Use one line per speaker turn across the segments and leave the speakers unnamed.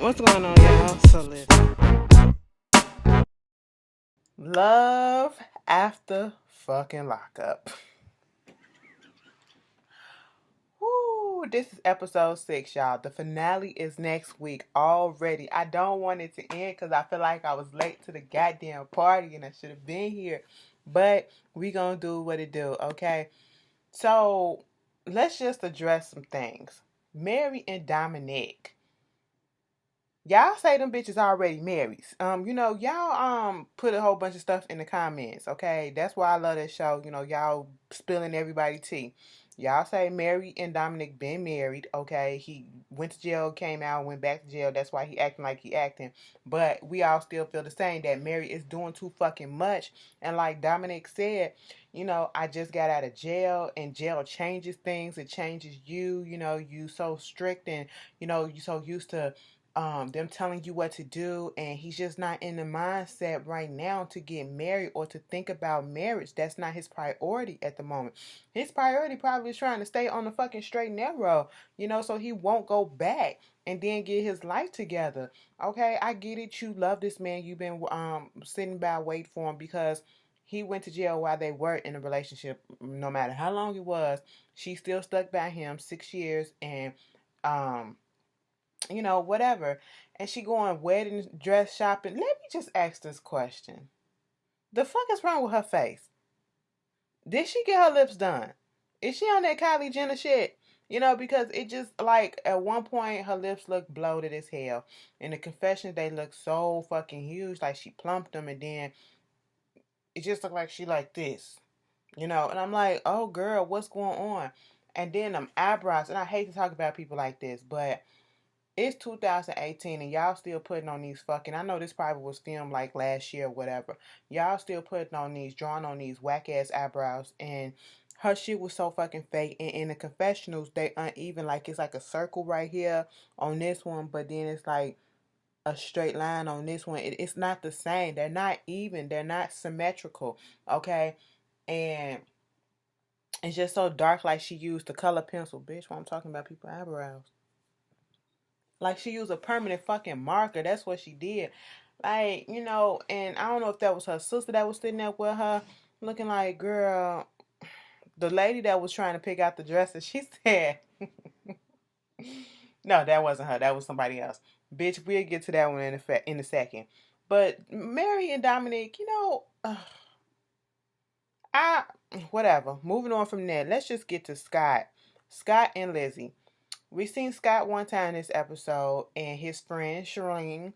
What's going on, y'all? So listen. Love after fucking lockup. Woo, this is episode 6, y'all. The finale is next week already. I don't want it to end because I feel like I was late to the goddamn party and I should have been here. But we gonna do what it do, okay? So let's just address some things. Mary and Dominic. Y'all say them bitches already married. Y'all put a whole bunch of stuff in the comments, okay? That's why I love this show. Y'all spilling everybody tea. Y'all say Mary and Dominic been married, okay? He went to jail, came out, went back to jail. That's why he acting like he acting. But we all still feel the same that Mary is doing too fucking much. And like Dominic said, I just got out of jail and jail changes things. It changes you. You so strict and you so used to them telling you what to do, and he's just not in the mindset right now to get married or to think about marriage. That's not his priority at the moment. His priority probably is trying to stay on the fucking straight and narrow, so he won't go back and then get his life together. Okay, I get it. You love this man. You've been sitting by waiting for him because he went to jail while they were in a relationship. No matter how long it was, she still stuck by him 6 years, and um whatever. And she going wedding dress shopping. Let me just ask this question. The fuck is wrong with her face? Did she get her lips done? Is she on that Kylie Jenner shit? Because it just like at one point her lips look bloated as hell. In the confessions they look so fucking huge, like she plumped them, and then it just looked like she like this. And I'm like, oh girl, what's going on? And then them eyebrows, and I hate to talk about people like this, but it's 2018 and y'all still putting on these fucking, I know this probably was filmed like last year or whatever. Y'all still putting on these, drawing on these whack ass eyebrows, and her shit was so fucking fake. And in the confessionals, they uneven. Like it's like a circle right here on this one, but then it's like a straight line on this one. It's not the same. They're not even. They're not symmetrical. Okay. And it's just so dark, like she used the color pencil. Bitch, when I'm talking about people's eyebrows. Like she used a permanent fucking marker. That's what she did. Like, and I don't know if that was her sister that was sitting there with her, looking like, girl, the lady that was trying to pick out the dresses, she said, no, that wasn't her. That was somebody else. Bitch, we'll get to that one in a second. But Mary and Dominic, I, whatever. Moving on from there, let's just get to Scott. Scott and Lizzie. We seen Scott one time in this episode, and his friend Shireen,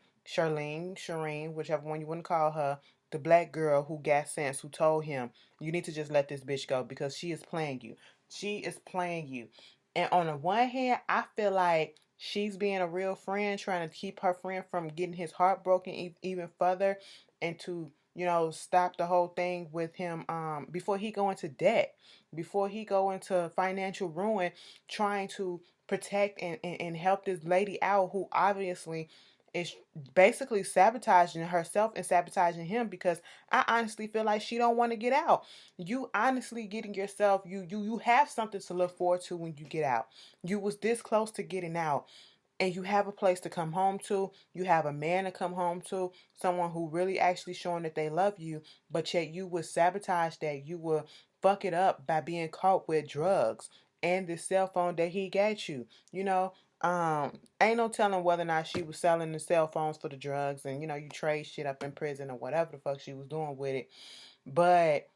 whichever one you want to call her, the black girl who got sense, who told him, you need to just let this bitch go because she is playing you. She is playing you. And on the one hand, I feel like she's being a real friend, trying to keep her friend from getting his heart broken even further, and to, stop the whole thing with him before he go into debt, before he go into financial ruin, trying to protect and help this lady out who obviously is basically sabotaging herself and sabotaging him, because I honestly feel like she don't want to get out. You honestly getting yourself, you have something to look forward to when you get out. You was this close to getting out, and you have a place to come home to. You have a man to come home to, someone who really actually showing that they love you, but yet you would sabotage that. You will fuck it up by being caught with drugs and the cell phone that he got you. Ain't no telling whether or not she was selling the cell phones for the drugs, and you trade shit up in prison or whatever the fuck she was doing with it. But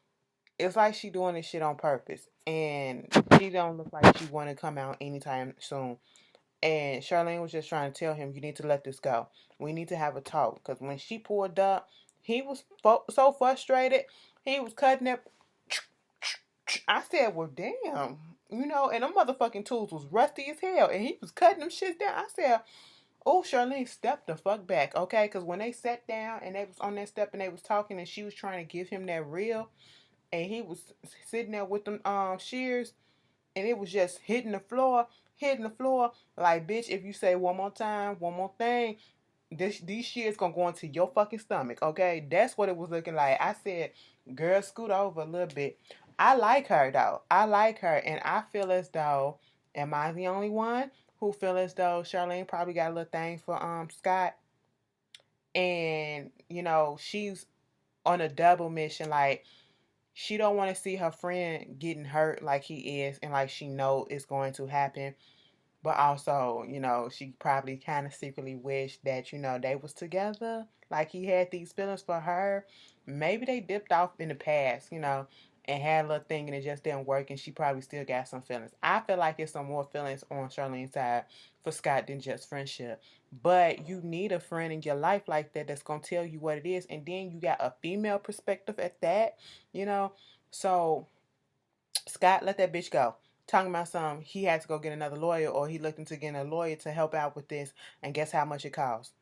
it's like she doing this shit on purpose, and she don't look like she want to come out anytime soon. And Charlene was just trying to tell him, you need to let this go. We need to have a talk. Because when she pulled up, he was so frustrated. He was cutting it. I said, well, damn. And them motherfucking tools was rusty as hell. And he was cutting them shit down. I said, oh, Charlene, step the fuck back, okay? Because when they sat down and they was on that step and they was talking and she was trying to give him that reel, and he was sitting there with them shears, and it was just hitting the floor. Like, bitch, if you say one more time, one more thing, these shit's gonna go into your fucking stomach, okay? That's what it was looking like. I said, girl, scoot over a little bit. I like her, though. I like her, and I feel as though, am I the only one? who feel as though Charlene probably got a little thing for Scott, and she's on a double mission. Like, she don't want to see her friend getting hurt like he is, and like she know it's going to happen. But also, she probably kind of secretly wished that, they was together. Like, he had these feelings for her. Maybe they dipped off in the past, and had a little thing and it just didn't work, and she probably still got some feelings. I feel like it's some more feelings on Charlene's side for Scott than just friendship. But you need a friend in your life like that that's going to tell you what it is. And then you got a female perspective at that, you know. So Scott let that bitch go. Talking about some, he had to go get another lawyer, or he looked into getting a lawyer to help out with this. And guess how much it cost?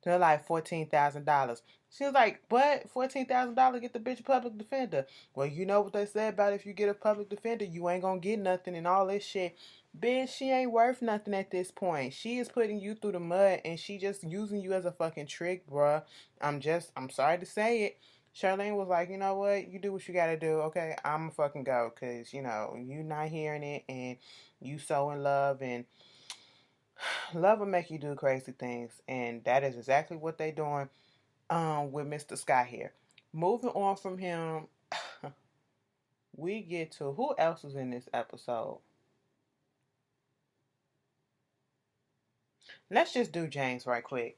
They're like $14,000. She was like, "What? $14,000 get the bitch a public defender?" Well, you know what they said about if you get a public defender, you ain't gonna get nothing and all this shit. Bitch, she ain't worth nothing at this point. She is putting you through the mud, and she just using you as a fucking trick, bruh. I'm sorry to say it. Charlene was like, you know what? You do what you gotta do, okay? I'ma fucking go, cause you not hearing it, and you so in love, and love will make you do crazy things, and that is exactly what they doing with Mr. Scott here. Moving on from him, we get to who else is in this episode. Let's just do James right quick.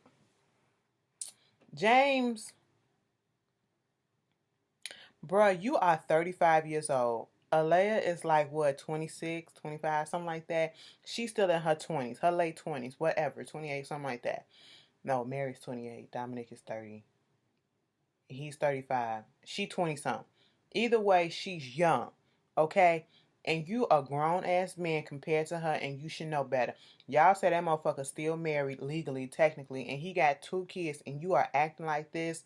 James, bruh, you are 35 years old. Alea is like, what, 26, 25, something like that. She's still in her 20s, her late 20s, whatever, 28, something like that. No, Mary's 28. Dominic is 30. He's 35. She 20 something. Either way, she's young. Okay? And you a grown ass man compared to her, and you should know better. Y'all say that motherfucker still married legally, technically, and he got 2 kids, and you are acting like this.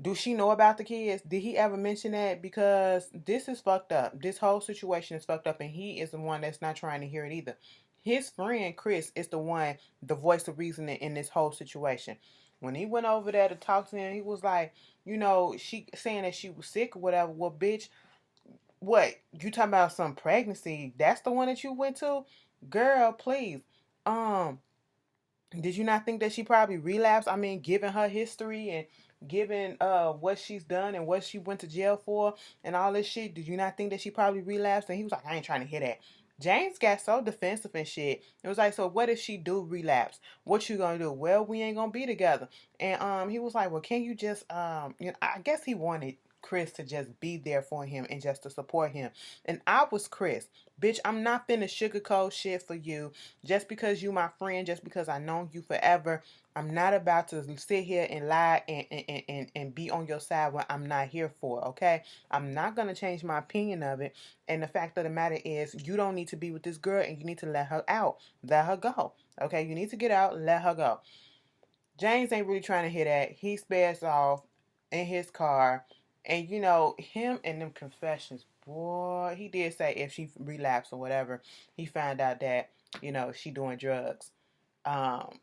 Do she know about the kids? Did he ever mention that? Because this is fucked up. This whole situation is fucked up, and he is the one that's not trying to hear it either. His friend Chris is the one, the voice of reason in this whole situation. When he went over there to talk to him, he was like, she saying that she was sick or whatever. Well, bitch, what? You talking about some pregnancy? That's the one that you went to? Girl, please. Um, did you not think that she probably relapsed? I mean, given her history and given what she's done and what she went to jail for and all this shit, did you not think that she probably relapsed? And he was like, I ain't trying to hear that. James got so defensive and shit. It was like, so what if she do relapse? What you gonna do? Well, we ain't gonna be together. And he was like, well, can you just I guess he wanted Chris to just be there for him and just to support him. And I was Chris. Bitch, I'm not finna sugarcoat shit for you. Just because you my friend, just because I known you forever, I'm not about to sit here and lie and be on your side when I'm not here for, okay? I'm not going to change my opinion of it. And the fact of the matter is, you don't need to be with this girl, and you need to let her out. Let her go, okay? You need to get out, let her go. James ain't really trying to hear that. He spares off in his car. And, him and them confessions, boy, he did say if she relapsed or whatever, he found out that, she doing drugs. Um,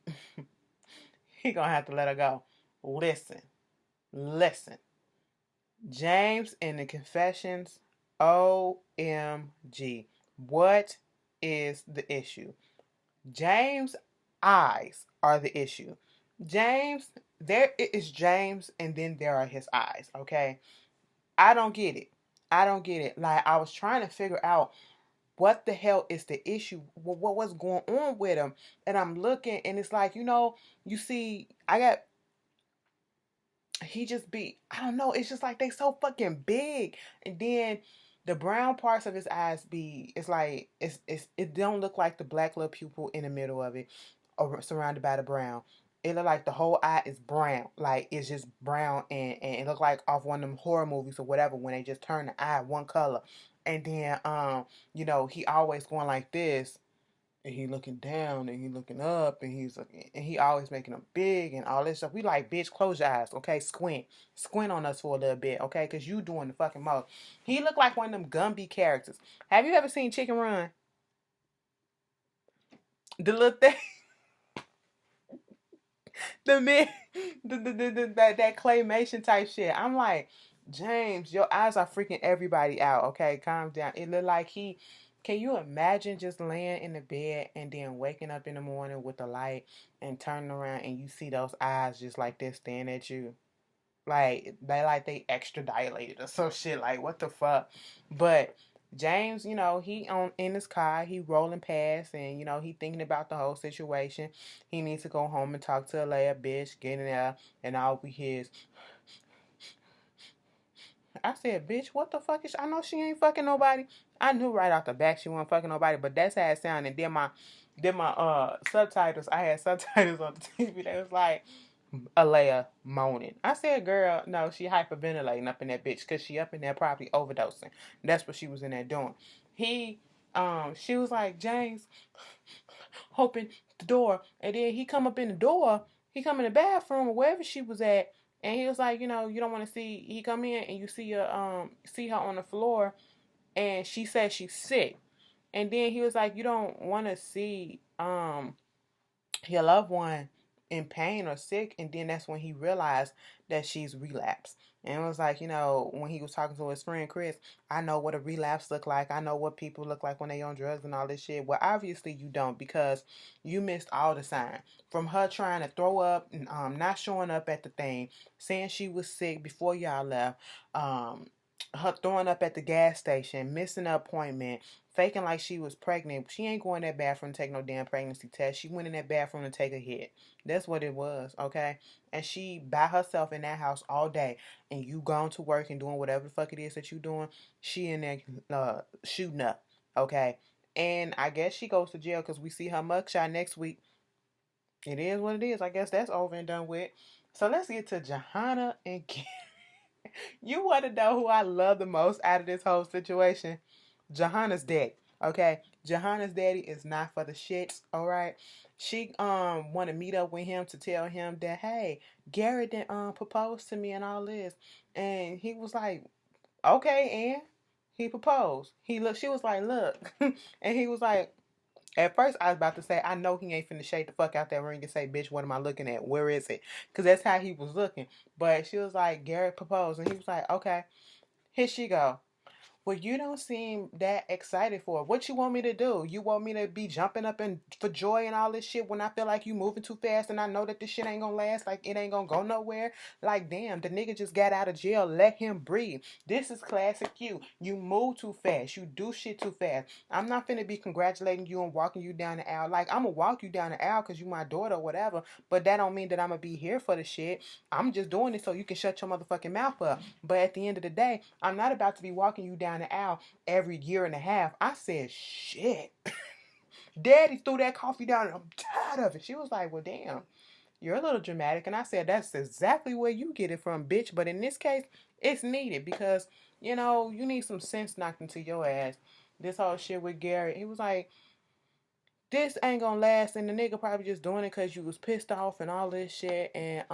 he gonna have to let her go. Listen. James in the confessions, OMG. What is the issue? James' eyes are the issue. James, there is James, and then there are his eyes, okay? I don't get it. Like, I was trying to figure out what the hell is the issue? What's going on with him? And I'm looking, and it's like, you see, he just be, I don't know, it's just like they so fucking big. And then the brown parts of his eyes it's like, it don't look like the black little pupil in the middle of it, or surrounded by the brown. It look like the whole eye is brown. Like, it's just brown, and it look like off one of them horror movies or whatever when they just turn the eye one color. And then, he always going like this, and he looking down, and he looking up, and he always making them big and all this stuff. We like, bitch, close your eyes, okay? Squint on us for a little bit, okay? Because you doing the fucking most. He looked like one of them Gumby characters. Have you ever seen Chicken Run? The little thing, the man, that claymation type shit. I'm like, James, your eyes are freaking everybody out, okay? Calm down. It looked like Can you imagine just laying in the bed and then waking up in the morning with the light and turning around and you see those eyes just like this staring at you? Like they extra dilated or some shit. Like what the fuck? But James, he on in his car, he rolling past, and he thinking about the whole situation. He needs to go home and talk to Alea, bitch, get in there, and all we hear is, I said, bitch, what the fuck is? I know she ain't fucking nobody. I knew right off the back she wasn't fucking nobody, but that's how it sounded. Then my subtitles. I had subtitles on the TV. They was like, Alea moaning. I said, girl, no, she hyperventilating up in that bitch because she up in there probably overdosing. That's what she was in there doing. She was like, James, open the door. And then he come up in the door. He come in the bathroom or wherever she was at. And he was like, you don't want to see. He come in and you see her on the floor, and she said she's sick. And then he was like, you don't want to see your loved one in pain or sick. And then that's when he realized that she's relapsed. And it was like, when he was talking to his friend Chris, I know what a relapse look like. I know what people look like when they on drugs and all this shit. Well, obviously you don't, because you missed all the signs. From her trying to throw up and not showing up at the thing, saying she was sick before y'all left, her throwing up at the gas station, missing an appointment, faking like she was pregnant. She ain't going in that bathroom to take no damn pregnancy test. She went in that bathroom to take a hit. That's what it was, okay? And she by herself in that house all day, and you gone to work and doing whatever the fuck it is that you doing. She in there shooting up, okay? And I guess she goes to jail because we see her mugshot next week. It is what it is. I guess that's over and done with. So let's get to Johanna and Gary. You want to know who I love the most out of this whole situation? Johanna's daddy. Okay, Johanna's daddy is not for the shits. All right, she want to meet up with him to tell him that, hey, Garrett did propose to me and all this, and he was like, okay, and he proposed. She was like, look, and he was like, at first, I was about to say, I know he ain't finna shake the fuck out that ring and say, bitch, what am I looking at? Where is it? Because that's how he was looking. But she was like, Garrett proposed. And he was like, okay, here she go. Well, you don't seem that excited for it. What you want me to do? You want me to be jumping up and for joy and all this shit when I feel like you moving too fast and I know that this shit ain't gonna last, like it ain't gonna go nowhere? Like, damn, the nigga just got out of jail. Let him breathe. This is classic you. You move too fast. You do shit too fast. I'm not finna be congratulating you and walking you down the aisle. Like, I'm gonna walk you down the aisle because you my daughter or whatever, but that don't mean that I'm gonna be here for the shit. I'm just doing it so you can shut your motherfucking mouth up. But at the end of the day, I'm not about to be walking you down the aisle every year and a half. I said, shit. Daddy threw that coffee down and I'm tired of it. She was like, well, damn, you're a little dramatic. And I said, that's exactly where you get it from, bitch. But in this case, it's needed because, you need some sense knocked into your ass. This whole shit with Gary, he was like, this ain't gonna last, and the nigga probably just doing it because you was pissed off and all this shit, and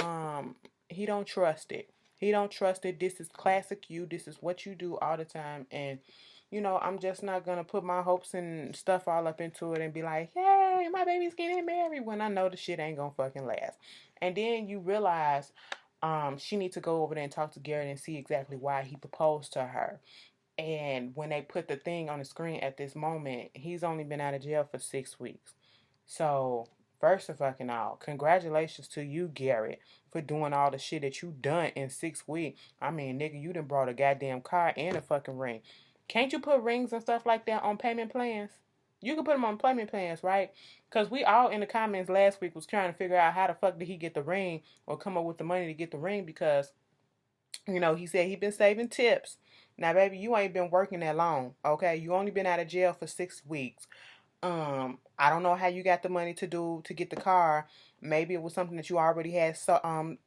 he don't trust it. He don't trust it. This is classic you. This is what you do all the time, and I'm just not gonna put my hopes and stuff all up into it and be like, hey, my baby's getting married when I know the shit ain't gonna fucking last. And then you realize she needs to go over there and talk to Garrett and see exactly why he proposed to her. And when they put the thing on the screen at this moment, he's only been out of jail for 6 weeks. So, first of fucking all, congratulations to you, Garrett, for doing all the shit that you done in 6 weeks. I mean, nigga, you done brought a goddamn car and a fucking ring. Can't you put rings and stuff like that on payment plans? You can put them on payment plans, right? Because we all in the comments last week was trying to figure out how the fuck did he get the ring or come up with the money to get the ring because he said he been saving tips. Now, baby, you ain't been working that long, okay? You only been out of jail for 6 weeks. I don't know how you got the money to get the car. Maybe it was something that you already had, so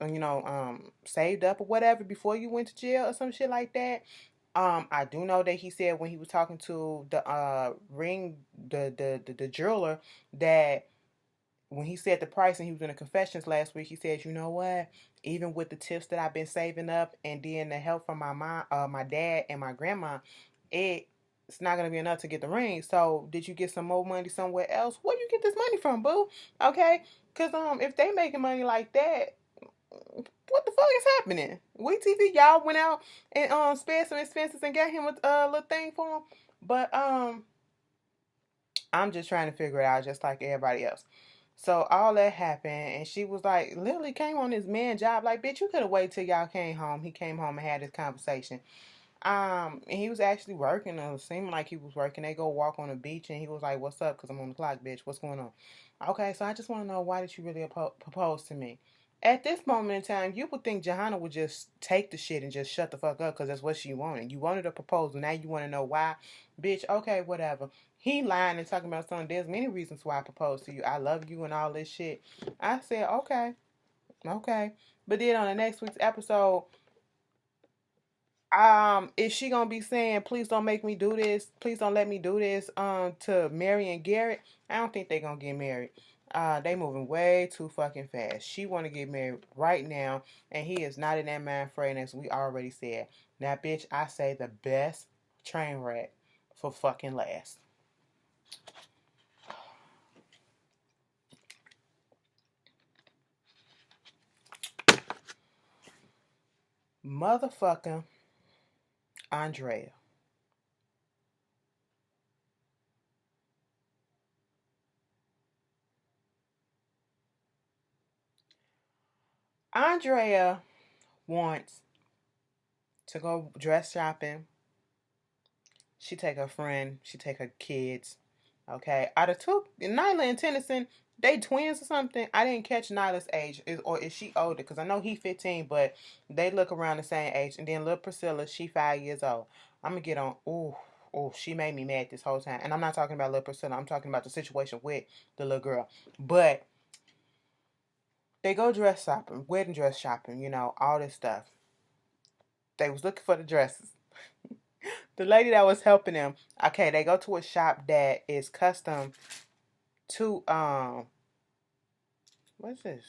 saved up or whatever before you went to jail or some shit like that. I do know that he said when he was talking to the the jeweler that when he said the price and he was in the confessions last week, he said, you know what? Even with the tips that I've been saving up and then the help from my mom, my dad and my grandma, it's not gonna be enough to get the ring. So did you get some more money somewhere else? Where you get this money from, boo? Okay, cause if they making money like that, what the fuck is happening? We TV y'all went out and spared some expenses and got him a little thing for him, but I'm just trying to figure it out just like everybody else. So all that happened, and she was like, literally came on this man job. Like, bitch, you could have waited till y'all came home. He came home and had this conversation. And he was actually working. It seemed like he was working. They go walk on the beach, and he was like, "What's up?" Because I'm on the clock, bitch. What's going on? Okay, so I just want to know, why did you really propose to me? At this moment in time, you would think Johanna would just take the shit and just shut the fuck up because that's what she wanted. You wanted a proposal. Now you want to know why, bitch. Okay, whatever. He lying and talking about something. There's many reasons why I proposed to you. I love you and all this shit. I said, okay, okay. But then on the next week's episode, is she gonna be saying, please don't make me do this, please don't let me do this, to Mary and Garrett? I don't think they gonna get married. They moving way too fucking fast. She wanna get married right now, and he is not in that mind frame, as we already said. Now, bitch, I say the best train wreck for fucking last. Motherfucking Andrea. Andrea wants to go dress shopping. She take her friend. She take her kids. Okay. Out of two, Nyla and Tennyson, they twins or something. I didn't catch Nyla's age. Or is she older? Because I know he 15, but they look around the same age. And then little Priscilla, she 5 years old. I'm going to get on. Ooh. Oh, she made me mad this whole time. And I'm not talking about little Priscilla. I'm talking about the situation with the little girl. But they go dress shopping, wedding dress shopping, all this stuff. They was looking for the dresses. The lady that was helping them, okay, they go to a shop that is custom to what's this?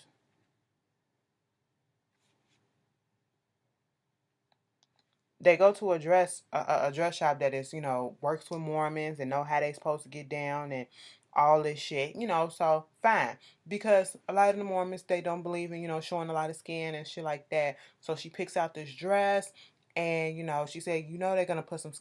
They go to a dress shop that is, works with Mormons and know how they supposed to get down and all this shit, so fine. Because a lot of the Mormons, they don't believe in, showing a lot of skin and shit like that. So she picks out this dress, and she said, they're gonna put some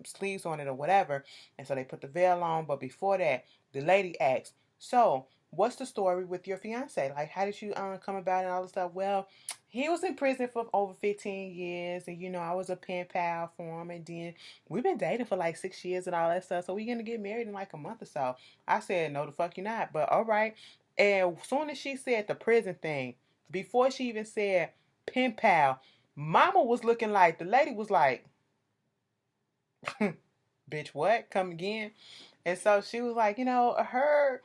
sleeves on it or whatever. And so they put the veil on, but before that, the lady asks, so what's the story with your fiance? Like, how did you come about and all this stuff? Well, he was in prison for over 15 years, and I was a pen pal for him, and then we've been dating for like 6 years and all that stuff, so we're gonna get married in like a month or so. I said, no, the fuck you're not, but all right. And as soon as she said the prison thing, before she even said pen pal, mama was looking like, the lady was like, bitch, what? Come again? And so she was like, her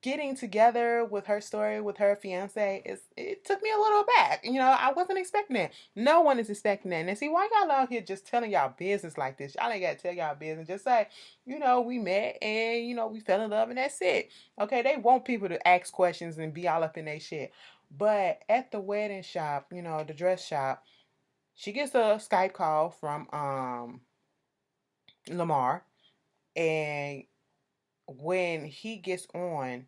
getting together with her story with her fiance, it took me a little back. I wasn't expecting that. No one is expecting that. And see, why y'all out here just telling y'all business like this? Y'all ain't gotta tell y'all business. Just say, we met and we fell in love and that's it. Okay, they want people to ask questions and be all up in their shit. But at the wedding shop, the dress shop, she gets a Skype call from Lamar, and when he gets on,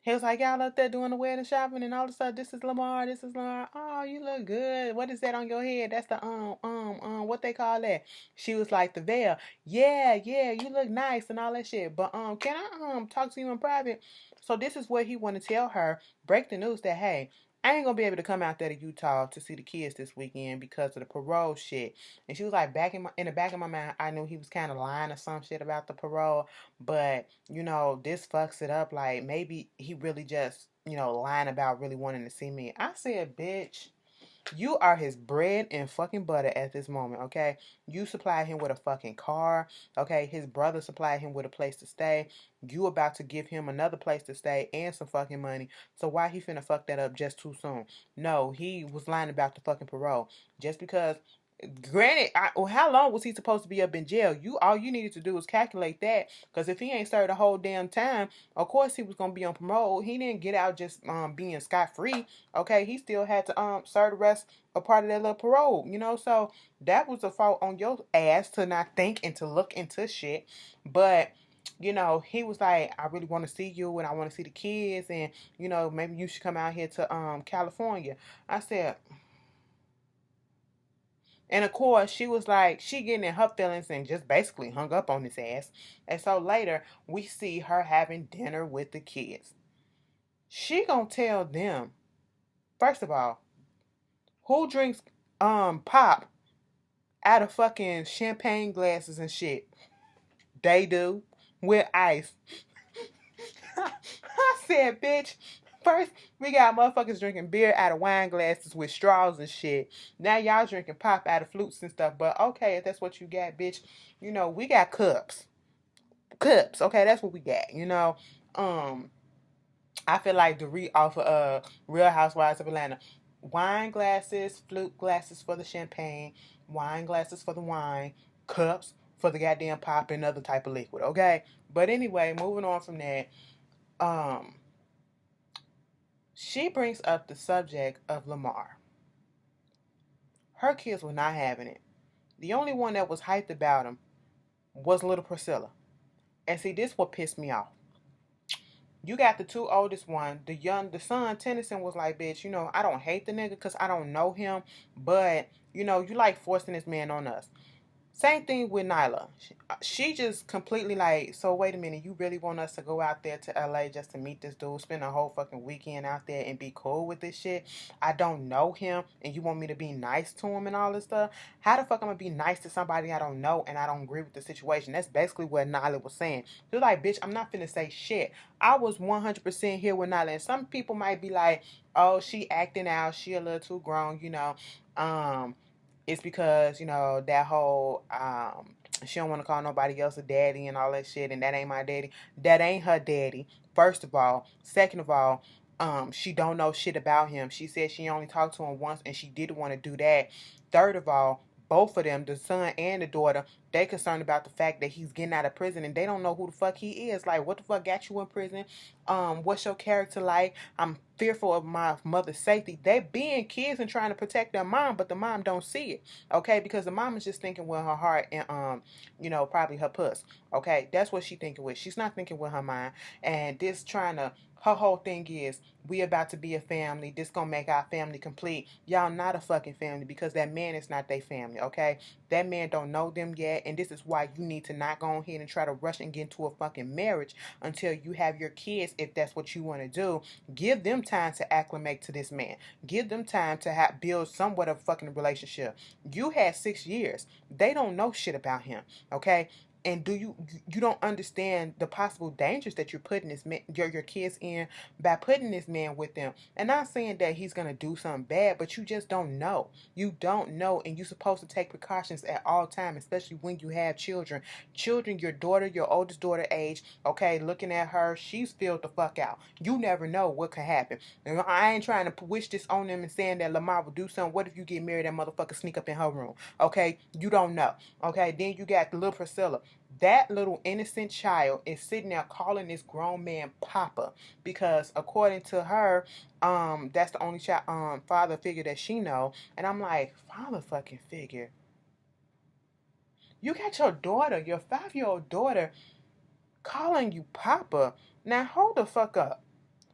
he was like, y'all up there doing the wedding shopping and all of a sudden, this is Lamar, this is Lamar. Oh, you look good. What is that on your head? That's the, what they call that? She was like, the veil. Yeah, yeah, you look nice and all that shit. But, can I, talk to you in private? So this is what he want to tell her. Break the news that, hey, I ain't gonna be able to come out there to Utah to see the kids this weekend because of the parole shit. And she was like, in the back of my mind, I knew he was kind of lying or some shit about the parole, but this fucks it up. Like, maybe he really just, lying about really wanting to see me. I said, bitch, you are his bread and fucking butter at this moment, okay? You supplied him with a fucking car, okay? His brother supplied him with a place to stay. You about to give him another place to stay and some fucking money. So why he finna fuck that up just too soon? No, he was lying about the fucking parole. Just because, granted, how long was he supposed to be up in jail? All you needed to do was calculate that, because if he ain't served the whole damn time, of course he was gonna be on parole. He didn't get out just being scot free. Okay, he still had to serve the rest of part of that little parole. So that was a fault on your ass to not think and to look into shit. But he was like, I really want to see you and I want to see the kids, and maybe you should come out here to California. I said, And of course, she was like, she getting in her feelings and just basically hung up on his ass. And so later, we see her having dinner with the kids. She gonna tell them, first of all, who drinks pop out of fucking champagne glasses and shit? They do. With ice. I said, bitch, first we got motherfuckers drinking beer out of wine glasses with straws and shit. Now y'all drinking pop out of flutes and stuff. But okay, if that's what you got, bitch, you know, we got cups. Cups, okay, that's what we got, you know. Um, I feel like the off of Real Housewives of Atlanta. Wine glasses, flute glasses for the champagne, wine glasses for the wine, cups for the goddamn pop and other type of liquid, okay? But anyway, moving on from that, um, she brings up the subject of Lamar. Her kids were not having it. The only one that was hyped about him was little Priscilla. And see, this what pissed me off. You got the two oldest one, the son, Tennyson was like, bitch, you know, I don't hate the nigga because I don't know him, but, you know, you like forcing this man on us. Same thing with Nyla. She just completely like, so wait a minute, you really want us to go out there to LA just to meet this dude, spend a whole fucking weekend out there and be cool with this shit? I don't know him and you want me to be nice to him and all this stuff? How the fuck I'm gonna be nice to somebody I don't know and I don't agree with the situation? That's basically what Nyla was saying. She's like, bitch, I'm not finna say shit. I was 100% here with Nyla. And some people might be like, oh, she acting out, she a little too grown, you know. It's because, you know, that whole she don't want to call nobody else a daddy and all that shit, and that ain't my daddy. That ain't her daddy, first of all. Second of all, she don't know shit about him. She said she only talked to him once and she didn't want to do that. Third of all, both of them, the son and the daughter, they concerned about the fact that he's getting out of prison and they don't know who the fuck he is. Like, what the fuck got you in prison? What's your character like? I'm fearful of my mother's safety. They being kids and trying to protect their mom, but the mom don't see it. Okay, because the mom is just thinking with her heart and you know, probably her puss. Okay, that's what she thinking with. She's not thinking with her mind. And this trying to, her whole thing is, we about to be a family. This gonna make our family complete. Y'all not a fucking family because that man is not their family, okay? That man don't know them yet, and this is why you need to not go ahead and try to rush and get into a fucking marriage until you have your kids, if that's what you want to do. Give them time to acclimate to this man. Give them time to build somewhat of a fucking relationship. You had 6 years. They don't know shit about him, okay? And you don't understand the possible dangers that you're putting this man, your kids in by putting this man with them. And not saying that he's gonna do something bad, but you just don't know. You don't know, and you're supposed to take precautions at all times, especially when you have children. Children, your daughter, your oldest daughter age, okay, looking at her, she's filled the fuck out. You never know what could happen. And I ain't trying to wish this on them and saying that Lamar will do something. What if you get married, that motherfucker sneak up in her room? Okay, you don't know. Okay, then you got the little Priscilla. That little innocent child is sitting there calling this grown man Papa because according to her, that's the only child, father figure that she know. And I'm like, father fucking figure. You got your daughter, your 5-year-old daughter, calling you Papa. Now hold the fuck up.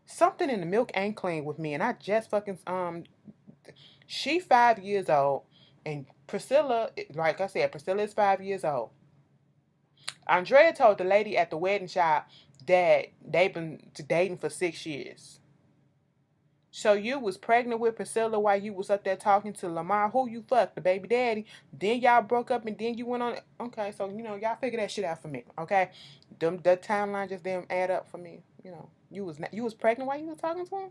Something in the milk ain't clean with me, and I just fucking she 5 years old, and Priscilla, like I said, Priscilla is 5 years old. Andrea told the lady at the wedding shop that they've been dating for 6 years. So you was pregnant with Priscilla while you was up there talking to Lamar, who you fucked, the baby daddy. Then y'all broke up and then you went on. Okay, so you know y'all figure that shit out for me. Okay, the timeline just didn't add up for me. You know, you was pregnant while you was talking to him.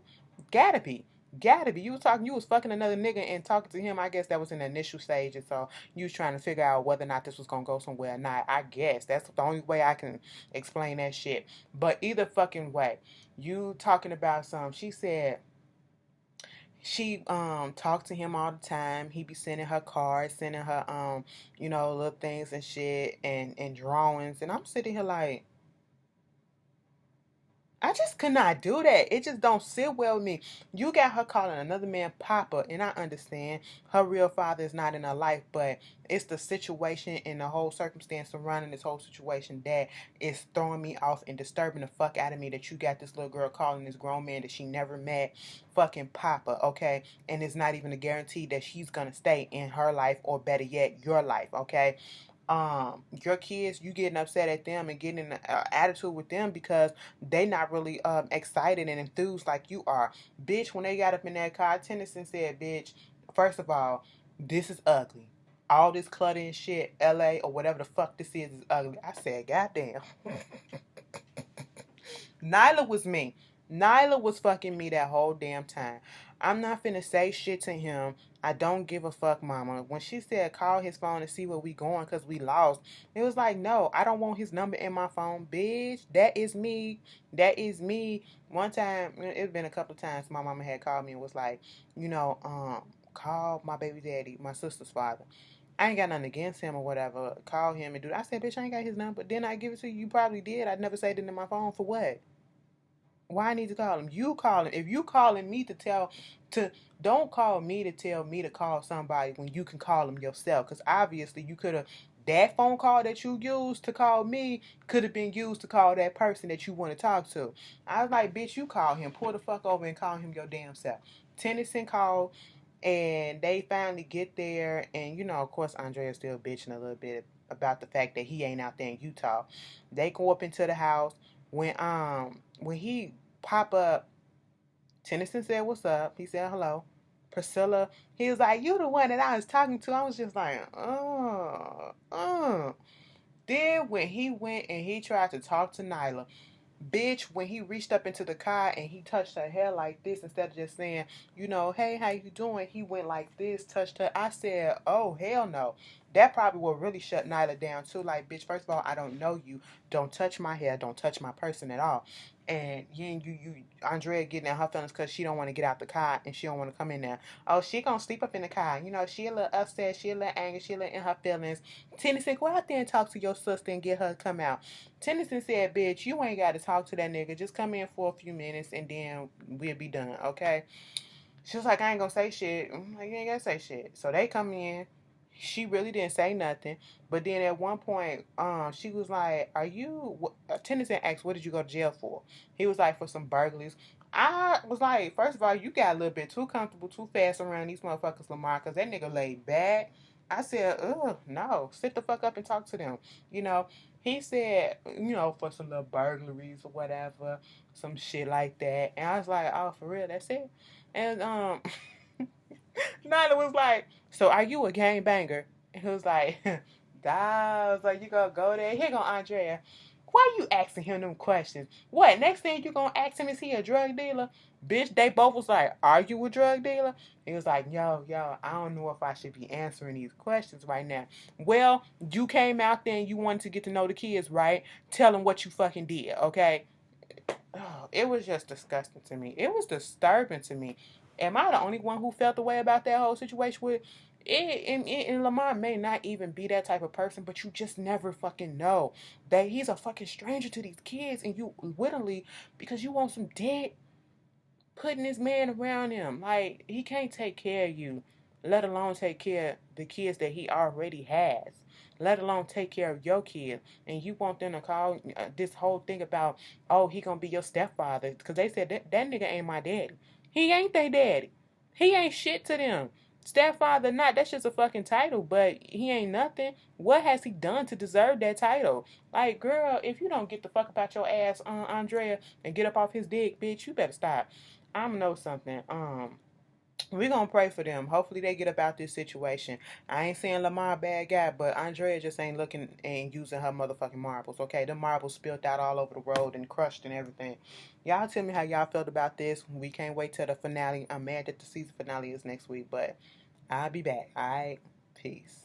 Gotta be. Gotta be. You was fucking another nigga and talking to him. I guess that was in the initial stage, and so you was trying to figure out whether or not this was gonna go somewhere or not. I guess that's the only way I can explain that shit. But either fucking way, you talking about some. She said she talked to him all the time. He be sending her cards, sending her you know, little things and shit and drawings. And I'm sitting here like, I just could not do that. It just don't sit well with me. You got her calling another man Papa, and I understand her real father is not in her life, but it's the situation and the whole circumstance surrounding this whole situation that is throwing me off and disturbing the fuck out of me, that you got this little girl calling this grown man that she never met fucking Papa, okay? And it's not even a guarantee that she's gonna stay in her life, or better yet, your life, okay? Your kids, you getting upset at them and getting in an attitude with them because they not really excited and enthused like you are. Bitch, when they got up in that car, Tennyson said, bitch, first of all, this is ugly. All this clutter and shit, LA or whatever the fuck this is ugly. I said, goddamn. Nyla was me. Nyla was fucking me that whole damn time. I'm not finna say shit to him. I don't give a fuck, mama. When she said call his phone and see where we going because we lost, it was like, no, I don't want his number in my phone, bitch. That is me. That is me. One time, it's been a couple of times, my mama had called me and was like, call my baby daddy, my sister's father. I ain't got nothing against him or whatever. Call him and do that. I said, bitch, I ain't got his number. Then I give it to you. You probably did. I'd never saved it in my phone for what? Why I need to call him? You call him. If you calling me to don't call me to tell me to call somebody when you can call him yourself. Because obviously you could have, that phone call that you used to call me could have been used to call that person that you want to talk to. I was like, bitch, you call him. Pull the fuck over and call him your damn self. Tennyson called, and they finally get there, and of course Andrea's still bitching a little bit about the fact that he ain't out there in Utah. They go up into the house. When he pop up, Tennyson said, what's up? He said, hello. Priscilla, he was like, you the one that I was talking to. I was just like, Then when he went and he tried to talk to Nyla, bitch, when he reached up into the car and he touched her hair like this, instead of just saying, hey, how you doing? He went like this, touched her. I said, oh, hell no. That probably will really shut Nyla down too. Like, bitch, first of all, I don't know you. Don't touch my hair. Don't touch my person at all. And Andrea getting at her feelings because she don't want to get out the car and she don't want to come in there. Oh, she gonna sleep up in the car. She a little upset. She a little angry. She a little in her feelings. Tennyson, go out there and talk to your sister and get her to come out. Tennyson said, bitch, you ain't got to talk to that nigga. Just come in for a few minutes and then we'll be done, okay? She was like, I ain't gonna say shit. I'm like, you ain't gotta say shit. So they come in. She really didn't say nothing. But then at one point, she was like, Tennyson asked, what did you go to jail for? He was like, for some burglaries. I was like, first of all, you got a little bit too comfortable, too fast around these motherfuckers, Lamar, because that nigga laid back. I said, ugh, no, sit the fuck up and talk to them. He said, for some little burglaries or whatever, some shit like that. And I was like, oh, for real, that's it? And Nyla was like, so are you a gangbanger? And he was like, I was like, you gonna go there? Here go Andrea. Why you asking him them questions? What? Next thing you gonna ask him, is he a drug dealer? Bitch, they both was like, are you a drug dealer? He was like, yo, I don't know if I should be answering these questions right now. Well, you came out there and you wanted to get to know the kids, right? Tell them what you fucking did, okay? Oh, it was just disgusting to me. It was disturbing to me. Am I the only one who felt the way about that whole situation with it? And Lamar may not even be that type of person, but you just never fucking know that he's a fucking stranger to these kids, and you literally, because you want some dick, putting this man around him. Like, he can't take care of you, let alone take care of the kids that he already has, let alone take care of your kids. And you want them to call this whole thing about, oh, he gonna be your stepfather, because they said that nigga ain't my daddy. He ain't their daddy. He ain't shit to them. Stepfather, not, that's just a fucking title, but he ain't nothing. What has he done to deserve that title? Like, girl, if you don't get the fuck about your ass, Andrea, and get up off his dick, bitch, you better stop. I'm know something. We're gonna pray for them. Hopefully they get about this situation. I ain't saying Lamar a bad guy, but Andrea just ain't looking and using her motherfucking marbles, okay? The marbles spilled out all over the road and crushed and everything. Y'all tell me how y'all felt about this. We can't wait till the finale. I'm mad that the season finale is next week, but I'll be back. Alright? Peace.